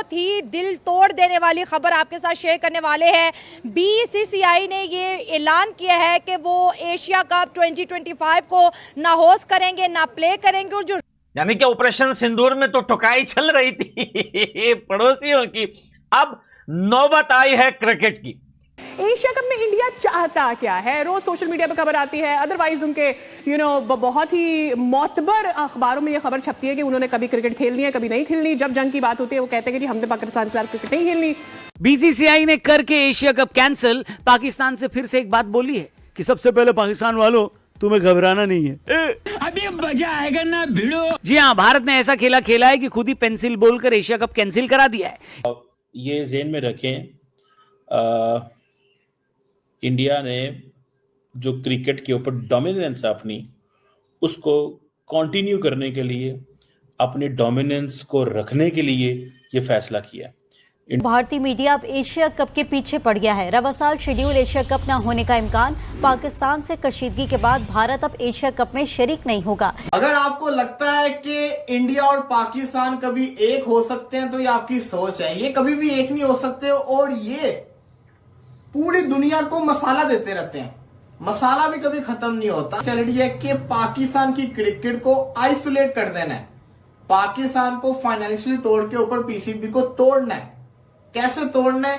बहुत ही दिल तोड़ देने वाली खबर आपके साथ शेयर करने वाले हैं। बीसीसीआई ने ये ऐलान किया है कि वो एशिया कप 2025 को ना होस्ट करेंगे ना प्ले करेंगे। और जो यानी कि ऑपरेशन सिंदूर में तो ठुकाई चल रही थी पड़ोसियों की, अब नौबत आई है क्रिकेट की। एशिया कप में इंडिया चाहता क्या है, रोज सोशल मीडिया पर खबर आती है, अदरवाइज उनके बहुत ही मोतबर अखबारों में ये खबर छपती है कि उन्होंने कभी क्रिकेट खेलनी है कभी नहीं खेलनी। जब जंग की बात होती है वो कहते हैं कि जी हमने पाकिस्तान के साथ क्रिकेट नहीं खेलनी। बीसीसीआई ने करके एशिया कप कैंसिल, पाकिस्तान से फिर से एक बात बोली है कि सबसे पहले पाकिस्तान वालों तुम्हें घबराना नहीं है, अभी मजा आएगा ना भिड़ो। जी हाँ, भारत ने ऐसा खेला है कि खुद ही पेंसिल बोलकर एशिया कप कैंसिल करा दिया है। ये ज़हन में रखें, इंडिया ने जो क्रिकेट के ऊपर डोमिनेंस अपनी उसको कंटिन्यू करने के लिए, अपनी डोमिनेंस को रखने के लिए ये फैसला किया। भारतीय मीडिया अब एशिया कप के पीछे पड़ गया है। रवा साल शेड्यूल एशिया कप न होने का इम्कान, पाकिस्तान से कशीदगी के बाद भारत अब एशिया कप में शरीक नहीं होगा। अगर आपको लगता है कि इंडिया और पाकिस्तान कभी एक हो सकते हैं तो ये आपकी सोच है, ये कभी भी एक नहीं हो सकते। और ये पूरी दुनिया को मसाला देते रहते हैं, मसाला भी कभी खत्म नहीं होता। चल रही है कि पाकिस्तान की क्रिकेट को आइसोलेट कर देना है, पाकिस्तान को फाइनेंशियल तौर के ऊपर पीसीबी को तोड़ना है। कैसे तोड़ना है?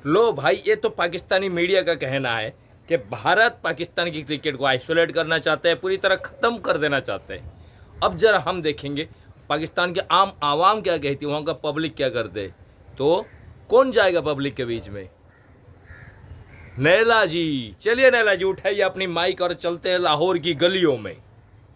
लो भाई, ये तो पाकिस्तानी मीडिया का कहना है कि भारत पाकिस्तान की क्रिकेट को आइसोलेट करना चाहते हैं, पूरी तरह ख़त्म कर देना चाहते हैं। अब जरा हम देखेंगे पाकिस्तान के आम आवाम क्या कहती है, वहाँ का पब्लिक क्या करते। तो कौन जाएगा पब्लिक के बीच में? नैला जी, चलिए नैला जी, उठाइए अपनी माइक और चलते हैं लाहौर की गलियों में।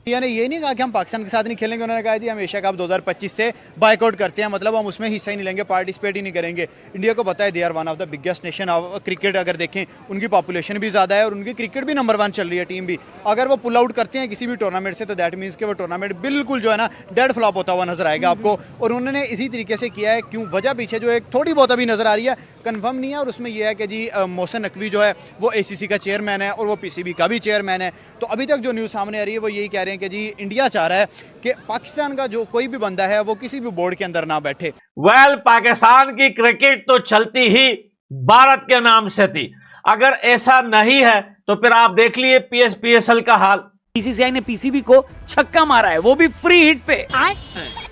इंडिया ने ये नहीं कहा कि हम पाकिस्तान के साथ नहीं खेलेंगे, उन्होंने कहा जी हम एशिया कप 2025 से बायकआउट करते हैं, मतलब हम उसमें हिस्सा ही नहीं लेंगे, पार्टिसिपेट ही नहीं करेंगे। इंडिया को पता है they are one of the biggest nation of cricket. अगर देखें उनकी पॉपुलेशन भी ज़्यादा है और उनकी क्रिकेट भी नंबर 1 चल रही है, टीम भी। अगर वो पुल आउट करते हैं किसी भी टूर्नामेंट से तो दैट मीन्स कि वो टूर्नामेंट बिल्कुल जो है ना डेड फ्लॉप होता हुआ नजर आएगा आपको। और उन्होंने इसी तरीके से किया है। क्यों, वजह पीछे जो एक थोड़ी बहुत अभी नजर आ रही है, कन्फर्म नहीं है, और उसमें यह है कि जी मोहसिन नकवी जो है वो ACC का चेयरमैन है और वो PCB का भी चेयरमैन है। तो अभी तक जो न्यूज़ सामने आ रही है वो यही कह रहे हैं कि जी इंडिया चाह रहा है कि पाकिस्तान का जो कोई भी बंदा है वो किसी भी बोर्ड के अंदर ना बैठे। पाकिस्तान की क्रिकेट तो चलती ही भारत के नाम से थी, अगर ऐसा नहीं है तो फिर आप देख लिए PSL का हाल। बीसीसीआई ने PCB को छक्का मारा है, वो भी फ्री हिट पे।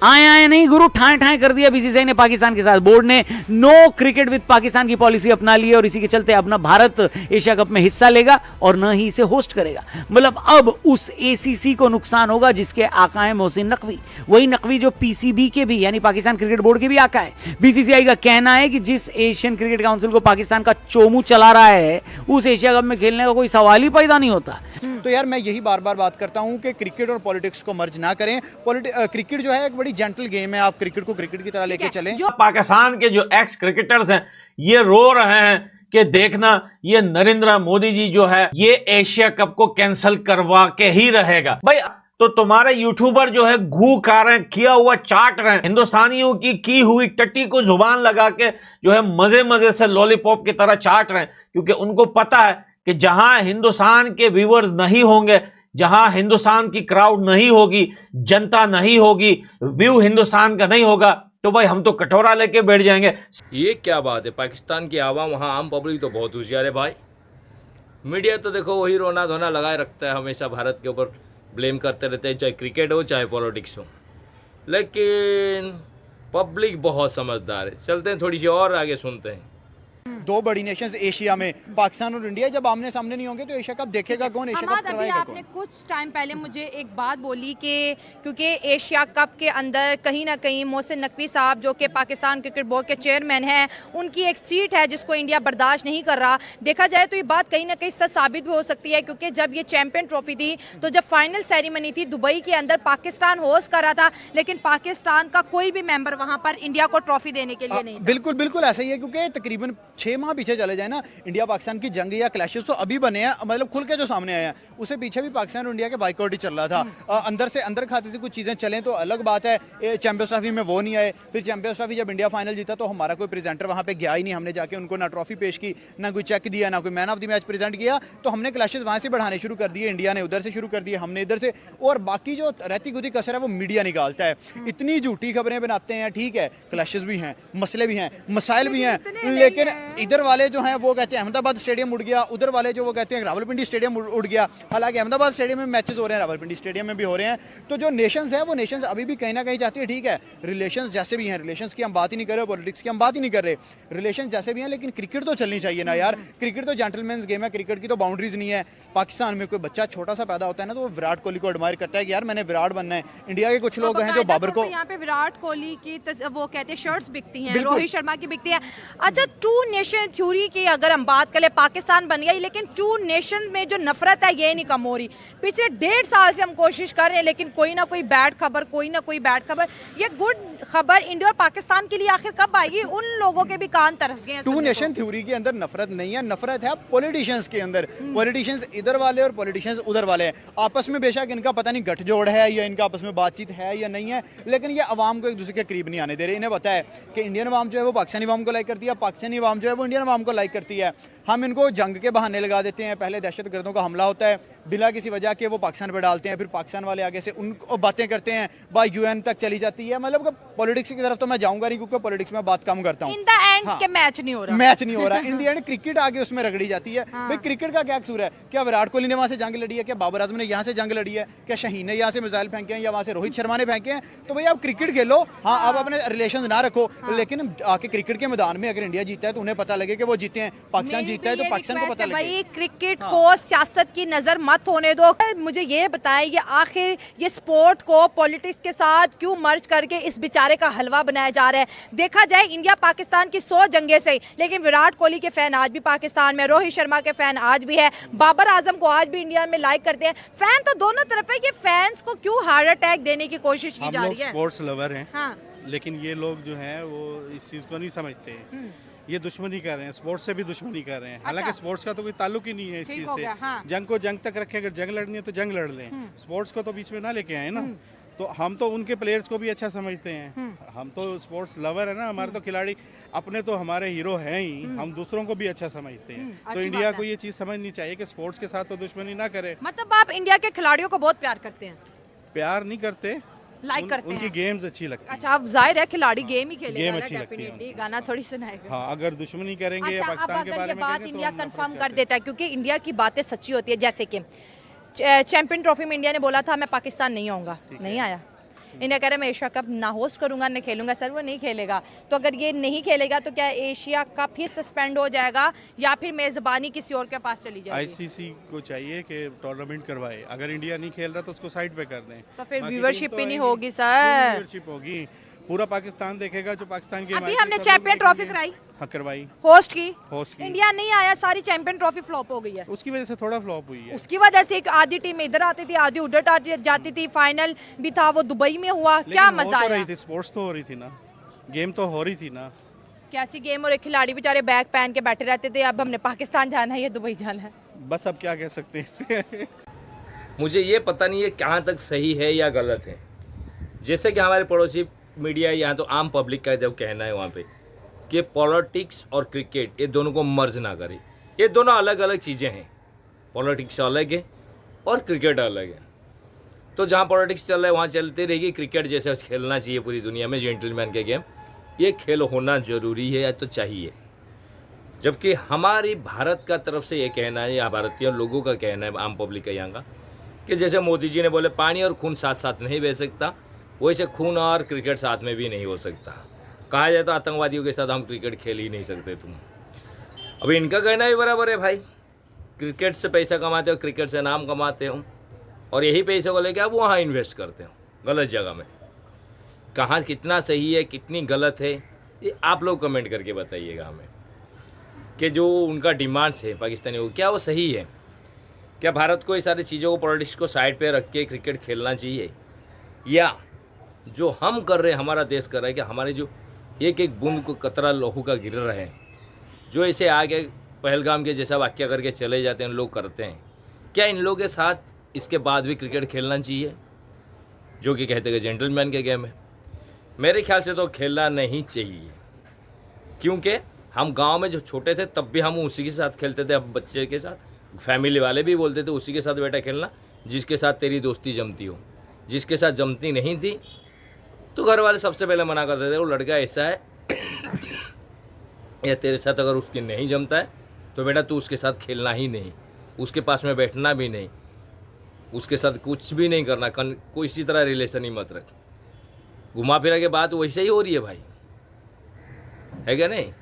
आए नहीं गुरु, ठाए कर दिया बीसीसीआई ने पाकिस्तान के साथ। बोर्ड ने नो क्रिकेट विद पाकिस्तान की पॉलिसी अपना ली है और इसी के चलते अब ना भारत एशिया कप में हिस्सा लेगा और न ही इसे होस्ट करेगा। मतलब अब उस ACC को नुकसान होगा जिसके आका है मोहसिन नकवी, वही नकवी जो PCB के भी यानी पाकिस्तान क्रिकेट बोर्ड के भी आका है। बीसीसीआई का कहना है कि जिस एशियन क्रिकेट काउंसिल को पाकिस्तान का चोमू चला रहा है उस एशिया कप में खेलने का कोई सवाल ही पैदा नहीं होता। तो यार मैं यही बार बार बात करता हूं कि क्रिकेट और पॉलिटिक्स को मर्ज ना करें। क्रिकेट जो है एक बड़ी जेंटल गेम है, आप क्रिकेट को क्रिकेट की तरह लेके चलें। पाकिस्तान के जो एक्स क्रिकेटर्स हैं ये रो रहे हैं कि देखना ये नरेंद्र मोदी जी जो है ये एशिया कप को कैंसिल करवा के ही रहेगा। भाई तो तुम्हारे यूट्यूबर जो है घू खा रहे हैं, किया हुआ चाट रहे हैं, हिंदुस्तानियों की हुई टट्टी को जुबान लगा के जो है मजे से लॉलीपॉप की तरह चाट रहे हैं, क्योंकि उनको पता है कि जहां हिंदुस्तान के व्यूअर्स नहीं होंगे, जहां हिंदुस्तान की क्राउड नहीं होगी, जनता नहीं होगी, व्यू हिंदुस्तान का नहीं होगा, तो भाई हम तो कटोरा लेके बैठ जाएंगे। ये क्या बात है, पाकिस्तान की आवाम, वहाँ आम पब्लिक तो बहुत होशियार है भाई। मीडिया तो देखो वही रोना धोना लगाए रखता है, हमेशा भारत के ऊपर ब्लेम करते रहते हैं, चाहे क्रिकेट हो चाहे पॉलिटिक्स हो। लेकिन पब्लिक बहुत समझदार है। चलते हैं थोड़ी सी और आगे, सुनते हैं। दो बड़ी नेशंस एशिया में, पाकिस्तान और इंडिया, जब आमने सामने नहीं होंगे तो एशिया कप देखेगा कौन, एशिया कप करवाएगा कौन? आपने कुछ टाइम पहले मुझे एक बात बोली कि क्योंकि एशिया कप के अंदर कहीं ना कहीं मोहसिन नकवी साहब जो कि पाकिस्तान क्रिकेट बोर्ड के चेयरमैन हैं, उनकी एक सीट है जिसको इंडिया बर्दाश्त नहीं कर रहा। देखा जाए तो ये बात कहीं ना कहीं सच साबित भी हो सकती है, क्योंकि जब ये चैंपियन ट्रॉफी थी तो जब फाइनल सेरेमनी थी दुबई के अंदर, पाकिस्तान होस्ट कर रहा था, लेकिन पाकिस्तान का कोई भी मेंबर वहां पर इंडिया को ट्रॉफी देने के लिए नहीं था। बिल्कुल ऐसा ही है, क्योंकि तकरीबन 6 माह पीछे चले जाए ना, इंडिया पाकिस्तान की जंग या क्लैशेस तो अभी बने हैं, मतलब खुल के जो सामने आए हैं, उससे पीछे भी पाकिस्तान और इंडिया के बाइकआउट ही चल रहा था। अंदर से अंदर खाते से कुछ चीज़ें चलें तो अलग बात है। चैंपियंस ट्रॉफी में वो नहीं आए, फिर चैंपियंस ट्रॉफी जब इंडिया फाइनल जीता तो हमारा कोई प्रेजेंटर वहाँ पे गया ही नहीं, हमने जाके उनको ना ट्रॉफी पेश की, ना कोई चेक दिया, ना कोई man of the match present किया। तो हमने क्लैशेस वहाँ से बढ़ाने शुरू कर दिए, इंडिया ने उधर से शुरू कर दिए, हमने इधर से, और बाकी जो रहती गुदी कसर है वो मीडिया निकालता है। इतनी झूठी खबरें बनाते हैं, ठीक है, क्लैशेस भी हैं, मसले भी हैं, मसाइल भी हैं, लेकिन इधर वाले जो हैं वो कहते हैं अहमदाबाद स्टेडियम उड़ गया, उधर वाले जो वो कहते हैं रावलपिंडी स्टेडियम उड़ गया। हालांकि अहमदाबाद स्टेडियम में मैचेस हो रहे हैं, रावलपिंडी स्टेडियम में भी हो रहे हैं। तो जो नेशंस है वो नेशंस अभी भी कहीं ना कहीं चाहती है, ठीक है, रिलेशंस जैसे भी हैं, रिलेशंस की हम बात ही नहीं कर रहे, पॉलिटिक्स की हम बात ही नहीं कर रहे, रिलेशन जैसे भी हैं, लेकिन क्रिकेट तो चलनी चाहिए ना यार। क्रिकेट तो जेंटलमैन्स गेम है, क्रिकेट की तो बाउंड्रीज नहीं है। पाकिस्तान में कोई बच्चा छोटा सा पैदा होता है ना तो वो विराट कोहली को एडमायर करता है कि यार मैंने विराट बनना है। इंडिया के कुछ लोग हैं जो बाबर को, यहाँ पे विराट कोहली की वो कहते हैं शर्ट्स बिकती हैं, रोहित शर्मा की बिकती है। अच्छा, टू नेशन थ्योरी की अगर हम बात करें, पाकिस्तान बन गई, लेकिन टू नेशन में जो नफरत है ये नहीं कम हो रही। पिछले 1.5 साल से हम कोशिश कर रहे हैं, लेकिन कोई ना कोई बैड खबर, कोई ना कोई बैड खबर। ये गुड खबर इंडिया और पाकिस्तान के लिए आखिर कब आएगी? उन लोगों के भी कान तरस गए हैं। टू नेशन थ्योरी के अंदर नफरत नहीं है, नफरत है पॉलिटिशियंस के अंदर। पॉलिटिशियंस इधर वाले और पॉलिटिशियंस उधर वाले हैं, आपस में बेशक इनका पता नहीं गठजोड़ है या इनका आपस में बातचीत है या नहीं है, लेकिन ये अवाम को एक दूसरे के करीब नहीं आने दे रहे। इन्हें पता है कि इंडियन अवाम जो है वो पाकिस्तानी अवाम को लाइक करती है, पाकिस्तानी अवाम जो है वो इंडियन अवाम को लाइक करती है। हम इनको जंग के बहाने लगा देते हैं, पहले दहशतगर्दों का हमला होता है बिला किसी वजह के, वो पाकिस्तान पर डालते हैं, फिर पाकिस्तान वाले आगे से उनको बातें करते हैं, बाई यूएन तक चली जाती है। मतलब पॉलिटिक्स की तरफ तो मैं जाऊंगा नहीं, क्योंकि पॉलिटिक्स में बात कम करता हूँ। इन द एंड के मैच नहीं हो रहा, मैच नहीं हो रहा। इन द एंड क्रिकेट आगे उसमें रगड़ी जाती है। भाई क्रिकेट का क्या कसूर है? क्या विराट कोहली ने वहां से जंग लड़ी है? क्या बाबर आजम ने यहाँ से जंग लड़ी है? क्या शाहीन ने यहाँ से मिसाइल फेंके हैं या वहाँ से रोहित शर्मा ने फेंके हैं? तो भाई आप क्रिकेट खेलो, हाँ आप अपने रिलेशन ना रखो, लेकिन आके क्रिकेट के मैदान में अगर इंडिया जीतता है तो उन्हें पता लगे कि वो जीते हैं, पाकिस्तान जीतता है तो पाकिस्तान को पता लगे। भाई क्रिकेट को सियासत की नजर मत होने दो। मुझे ये बताएं, ये आखिर ये स्पोर्ट को पॉलिटिक्स के साथ क्यों मर्ज करके इस बेचारे का हलवा बनाया जा रहा है? देखा जाए इंडिया पाकिस्तान की 100 जंगे से, लेकिन विराट कोहली के फैन आज भी पाकिस्तान में, रोहित शर्मा के फैन आज भी है, बाबर आजम को आज भी इंडिया में लाइक करते हैं। फैन तो दोनों तरफ है। ये फैंस को क्यों हार्ट अटैक देने की कोशिश की जा रही है? स्पोर्ट्स लवर हैं, हाँ। लेकिन ये लोग जो हैं वो इस चीज़ को नहीं समझते हैं। ये दुश्मनी कर रहे हैं, स्पोर्ट्स से भी दुश्मनी कर रहे हैं। हालांकि स्पोर्ट्स का तो कोई ताल्लुक ही नहीं है इस चीज़ से। हाँ। जंग को जंग तक रखें, अगर जंग लड़नी है तो जंग लड़ लें, स्पोर्ट्स को तो बीच में ना लेके आए ना। तो हम तो उनके प्लेयर्स को भी अच्छा समझते हैं, हम तो स्पोर्ट्स लवर है ना, हमारे तो खिलाड़ी अपने तो हमारे हीरो हैं ही, हम दूसरों को भी अच्छा समझते हैं। तो इंडिया को ये चीज़ समझनी चाहिए कि स्पोर्ट्स के साथ तो दुश्मनी ना करे। मतलब आप इंडिया के खिलाड़ियों को बहुत प्यार करते हैं? प्यार नहीं करते, लाइक करते उनकी हैं। गेम्स अच्छी लगती है। अच्छा, आप जाहिर है खिलाड़ी गेम ही खेलेगा, गेम अच्छी लगती है डेफिनेटली गाना थोड़ी सुनाएगा। हाँ, अगर दुश्मनी करेंगे या अच्छा, अब पाकिस्तान के अगर बारे ये में बात कहेंगे तो इंडिया हम कंफर्म नफरत कर करते देता है, क्योंकि इंडिया की बातें सच्ची होती है। जैसे कि चैंपियन ट्रॉफी में इंडिया ने बोला था मैं पाकिस्तान नहीं आऊँगा, नहीं आया। इंडिया कह रहा है मैं एशिया कप ना होस्ट करूंगा, ना खेलूंगा। सर वो नहीं खेलेगा, तो अगर ये नहीं खेलेगा तो क्या एशिया कप ही सस्पेंड हो जाएगा या फिर मेजबानी किसी और के पास चली जाएगी? आईसीसी को चाहिए कि टूर्नामेंट करवाए, अगर इंडिया नहीं खेल रहा तो उसको साइड पे कर दें। तो फिर बाकी व्यूअरशिप टीम ही तो नहीं आएगी। होगी सर। व्यूअरशिप होगी, पूरा पाकिस्तान देखेगा जो पाकिस्तान की अभी हमारी हमने सब लोग चैंपियन ट्रॉफी देखेंगे। कराई, हाँ करवाई, होस्ट की, होस्ट की। इंडिया नहीं आया, सारी चैंपियन ट्रॉफी फ्लॉप हो गई है। उसकी वजह से थोड़ा फ्लॉप हुई है। उसकी वजह से एक आधी टीम इधर आती थी, आधी उधर जाती थी। फाइनल भी था वो दुबई में हुआ, क्या लेकिन हो मजा तो आया? रही थी, स्पोर्ट्स तो हो रही थी ना, गेम तो हो रही थी ना। कैसी गेम? और एक खिलाड़ी बेचारे बैग पहन के बैठे रहते थे, अब हमने पाकिस्तान जाना है या दुबई जाना है। बस अब क्या कह सकते हैं इस पे। मुझे ये पता नहीं है कहाँ तक सही है या गलत है। जैसे कि हमारे पड़ोसी मीडिया, यहाँ तो आम पब्लिक का जब कहना है वहाँ पे कि पॉलिटिक्स और क्रिकेट ये दोनों को मर्ज ना करे, ये दोनों अलग अलग चीज़ें हैं। पॉलिटिक्स अलग है और क्रिकेट अलग है। तो जहाँ पॉलिटिक्स चल रहा है वहाँ चलती रहेगी, क्रिकेट जैसे खेलना चाहिए पूरी दुनिया में, जेंटलमैन के गेम, ये खेल होना ज़रूरी है या तो चाहिए। जबकि हमारी भारत का तरफ से ये कहना है, या भारतीय लोगों का कहना है, आम पब्लिक का यहाँ का, कि जैसे मोदी जी ने बोले पानी और खून साथ साथ नहीं बह सकता, वैसे खून और क्रिकेट साथ में भी नहीं हो सकता। कहा जाए तो आतंकवादियों के साथ हम क्रिकेट खेल ही नहीं सकते तुम। अभी इनका कहना भी बराबर है भाई, क्रिकेट से पैसा कमाते हो, क्रिकेट से नाम कमाते हो, और यही पैसे को लेकर आप वहाँ इन्वेस्ट करते हो गलत जगह में। कहाँ कितना सही है कितनी गलत है ये आप लोग कमेंट करके बताइएगा हमें, कि जो उनका डिमांड्स है पाकिस्तानी को क्या वो सही है? क्या भारत को ये सारी चीज़ों को, पॉलिटिक्स को साइड पे रख के क्रिकेट खेलना चाहिए, या जो हम कर रहे हैं, हमारा देश कर रहा है कि हमारे जो एक एक बूंद को कतरा लहू का गिर रहा है, जो ऐसे आगे पहलगाम के जैसा वाक्य करके चले जाते हैं लोग करते हैं, क्या इन लोगों के साथ इसके बाद भी क्रिकेट खेलना चाहिए? जो कि कहते हैं जेंटलमैन के गेम है, मेरे ख्याल से तो खेलना नहीं चाहिए। क्योंकि हम गांव में जो छोटे थे तब भी हम उसी के साथ खेलते थे, अब बच्चे के साथ फैमिली वाले भी बोलते थे उसी के साथ बेटा खेलना जिसके साथ तेरी दोस्ती जमती हो। जिसके साथ जमती नहीं थी तो घर वाले सबसे पहले मना करते थे, वो लड़का ऐसा है या तेरे साथ अगर उसकी नहीं जमता है तो बेटा तू उसके साथ खेलना ही नहीं, उसके पास में बैठना भी नहीं, उसके साथ कुछ भी नहीं करना, कोई इसी तरह रिलेशन ही मत रख। घुमा फिरा के बात वैसे ही हो रही है भाई, है क्या नहीं?